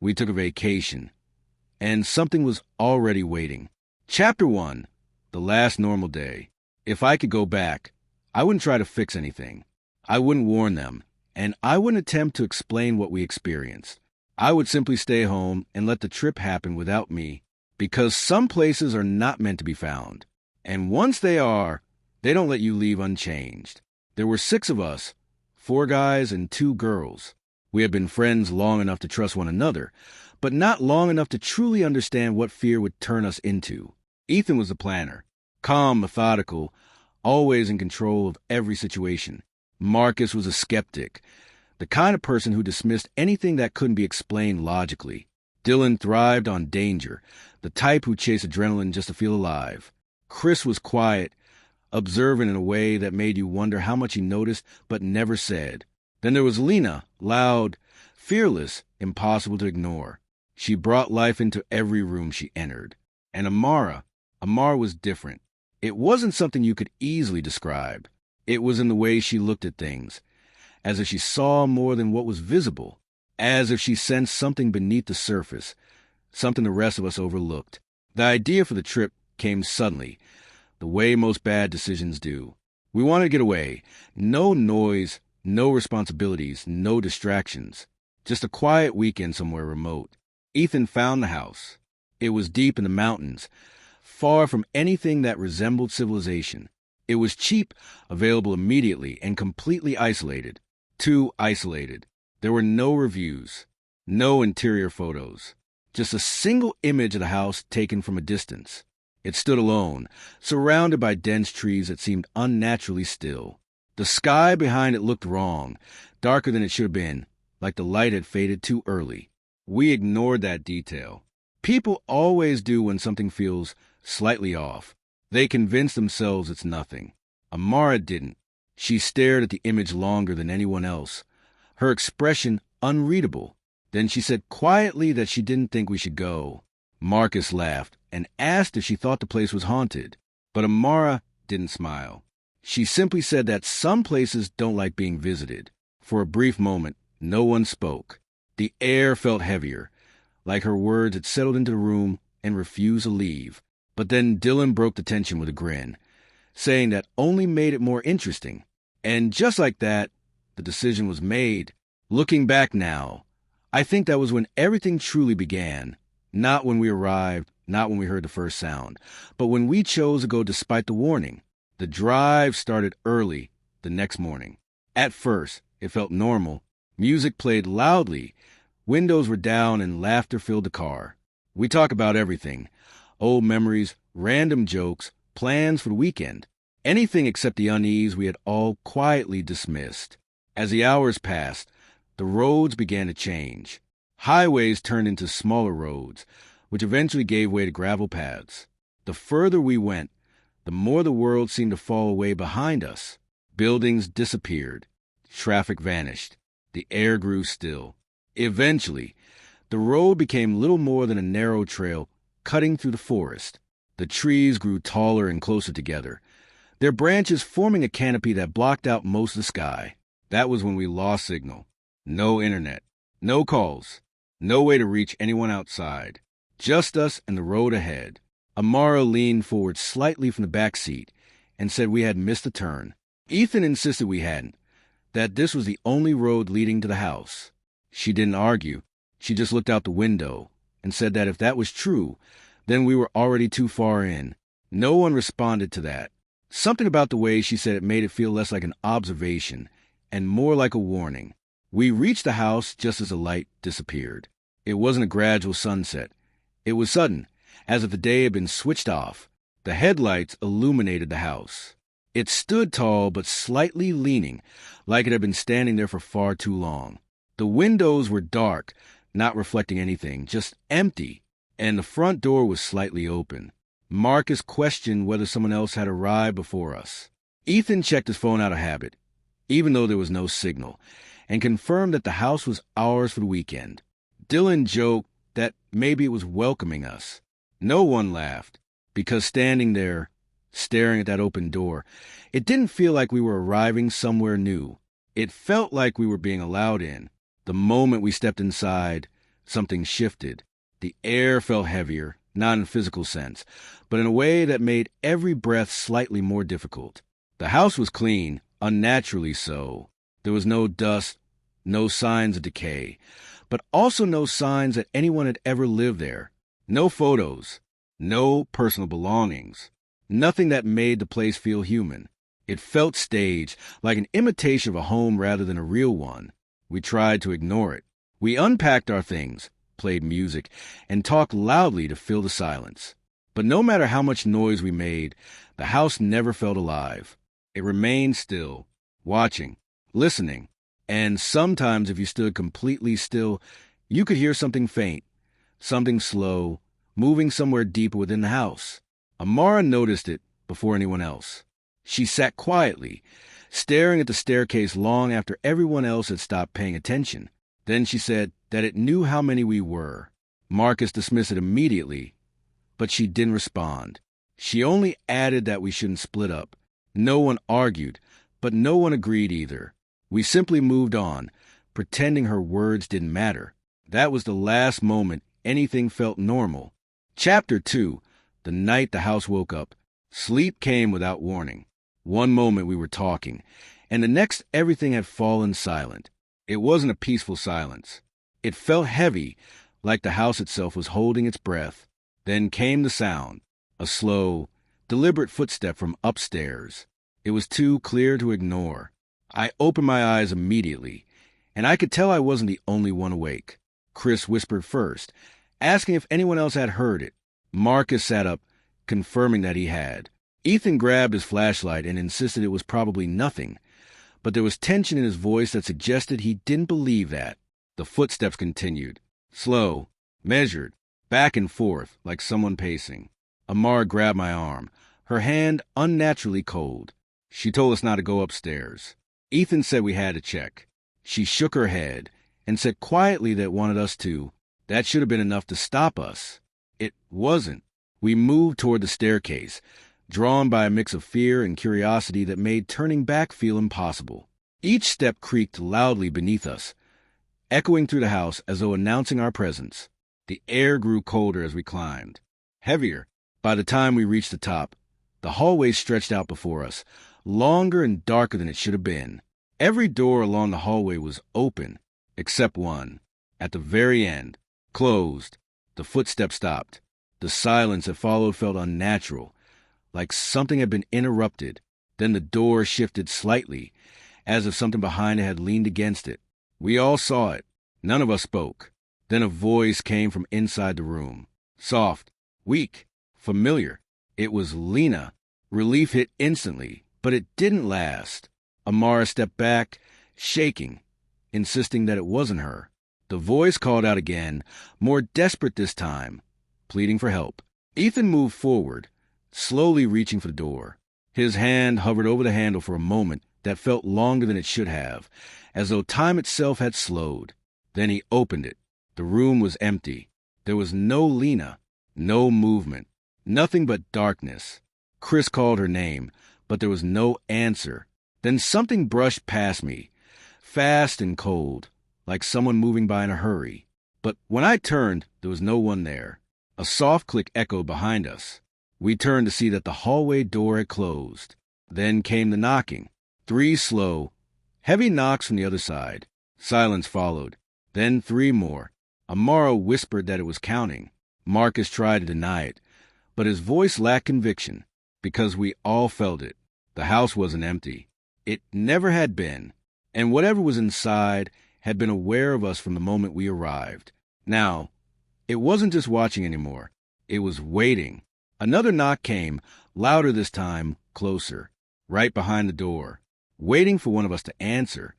We took a vacation, and something was already waiting. Chapter 1, The Last Normal Day. If I could go back, I wouldn't try to fix anything. I wouldn't warn them, and I wouldn't attempt to explain what we experienced. I would simply stay home and let the trip happen without me, because some places are not meant to be found. And once they are, they don't let you leave unchanged. There were 6 of us, 4 guys and 2 girls. We had been friends long enough to trust one another, but not long enough to truly understand what fear would turn us into. Ethan was the planner, calm, methodical, always in control of every situation. Marcus was a skeptic, the kind of person who dismissed anything that couldn't be explained logically. Dylan thrived on danger, the type who chased adrenaline just to feel alive. Chris was quiet, observant in a way that made you wonder how much he noticed but never said. Then there was Lena, loud, fearless, impossible to ignore. She brought life into every room she entered. And Amara was different. It wasn't something you could easily describe. It was in the way she looked at things, as if she saw more than what was visible, as if she sensed something beneath the surface, something the rest of us overlooked. The idea for the trip came suddenly, the way most bad decisions do. We wanted to get away. No noise, no responsibilities, no distractions. Just a quiet weekend somewhere remote. Ethan found the house. It was deep in the mountains, far from anything that resembled civilization. It was cheap, available immediately, and completely isolated. Too isolated. There were no reviews, no interior photos. Just a single image of the house taken from a distance. It stood alone, surrounded by dense trees that seemed unnaturally still. The sky behind it looked wrong, darker than it should have been, like the light had faded too early. We ignored that detail. People always do when something feels slightly off. They convince themselves it's nothing. Amara didn't. She stared at the image longer than anyone else, her expression unreadable. Then she said quietly that she didn't think we should go. Marcus laughed and asked if she thought the place was haunted, but Amara didn't smile. She simply said that some places don't like being visited. For a brief moment, no one spoke. The air felt heavier, like her words had settled into the room and refused to leave. But then Dylan broke the tension with a grin, saying that only made it more interesting. And just like that, the decision was made. Looking back now, I think that was when everything truly began. Not when we arrived, not when we heard the first sound, but when we chose to go despite the warning. The drive started early the next morning. At first, it felt normal. Music played loudly. Windows were down and laughter filled the car. We talked about everything. Old memories, random jokes, plans for the weekend. Anything except the unease we had all quietly dismissed. As the hours passed, the roads began to change. Highways turned into smaller roads, which eventually gave way to gravel paths. The further we went, the more the world seemed to fall away behind us. Buildings disappeared. Traffic vanished. The air grew still. Eventually, the road became little more than a narrow trail cutting through the forest. The trees grew taller and closer together, their branches forming a canopy that blocked out most of the sky. That was when we lost signal. No internet, no calls, no way to reach anyone outside. Just us and the road ahead. Amara leaned forward slightly from the back seat and said we had missed a turn. Ethan insisted we hadn't, that this was the only road leading to the house. She didn't argue. She just looked out the window and said that if that was true, then we were already too far in. No one responded to that. Something about the way she said it made it feel less like an observation and more like a warning. We reached the house just as the light disappeared. It wasn't a gradual sunset. It was sudden, as if the day had been switched off. The headlights illuminated the house. It stood tall but slightly leaning, like it had been standing there for far too long. The windows were dark, not reflecting anything, just empty, and the front door was slightly open. Marcus questioned whether someone else had arrived before us. Ethan checked his phone out of habit, even though there was no signal, and confirmed that the house was ours for the weekend. Dylan joked that maybe it was welcoming us. No one laughed, because standing there, staring at that open door, it didn't feel like we were arriving somewhere new. It felt like we were being allowed in. The moment we stepped inside, something shifted. The air felt heavier, not in a physical sense, but in a way that made every breath slightly more difficult. The house was clean, unnaturally so. There was no dust, no signs of decay, but also no signs that anyone had ever lived there. No photos, no personal belongings, nothing that made the place feel human. It felt staged, like an imitation of a home rather than a real one. We tried to ignore it. We unpacked our things, played music, and talked loudly to fill the silence. But no matter how much noise we made, the house never felt alive. It remained still, watching, listening, and sometimes if you stood completely still, you could hear something faint, something slow, moving somewhere deeper within the house. Amara noticed it before anyone else. She sat quietly, staring at the staircase long after everyone else had stopped paying attention. Then she said that it knew how many we were. Marcus dismissed it immediately, but she didn't respond. She only added that we shouldn't split up. No one argued, but no one agreed either. We simply moved on, pretending her words didn't matter. That was the last moment anything felt normal. Chapter 2. The night the house woke up. Sleep came without warning. One moment we were talking, and the next everything had fallen silent. It wasn't a peaceful silence. It felt heavy, like the house itself was holding its breath. Then came the sound, a slow, deliberate footstep from upstairs. It was too clear to ignore. I opened my eyes immediately, and I could tell I wasn't the only one awake. Chris whispered first, asking if anyone else had heard it. Marcus sat up, confirming that he had. Ethan grabbed his flashlight and insisted it was probably nothing, but there was tension in his voice that suggested he didn't believe that. The footsteps continued, slow, measured, back and forth, like someone pacing. Amara grabbed my arm, her hand unnaturally cold. She told us not to go upstairs. Ethan said we had to check. She shook her head and said quietly that wanted us to. That should have been enough to stop us. It wasn't. We moved toward the staircase, drawn by a mix of fear and curiosity that made turning back feel impossible. Each step creaked loudly beneath us, echoing through the house as though announcing our presence. The air grew colder as we climbed, heavier. By the time we reached the top, the hallway stretched out before us, longer and darker than it should have been. Every door along the hallway was open, except one. At the very end, closed. The footsteps stopped. The silence that followed felt unnatural, like something had been interrupted. Then the door shifted slightly, as if something behind it had leaned against it. We all saw it. None of us spoke. Then a voice came from inside the room. Soft, weak, familiar. It was Lena. Relief hit instantly, but it didn't last. Amara stepped back, shaking, insisting that it wasn't her. The voice called out again, more desperate this time, pleading for help. Ethan moved forward, slowly reaching for the door. His hand hovered over the handle for a moment that felt longer than it should have, as though time itself had slowed. Then he opened it. The room was empty. There was no Lena, no movement, nothing but darkness. Chris called her name, but there was no answer. Then something brushed past me, fast and cold, like someone moving by in a hurry. But when I turned, there was no one there. A soft click echoed behind us. We turned to see that the hallway door had closed. Then came the knocking. 3 slow, heavy knocks from the other side. Silence followed. Then 3 more. Amara whispered that it was counting. Marcus tried to deny it, but his voice lacked conviction, because we all felt it. The house wasn't empty. It never had been, and whatever was inside had been aware of us from the moment we arrived. Now, it wasn't just watching anymore. It was waiting. Another knock came, louder this time, closer, right behind the door, waiting for one of us to answer.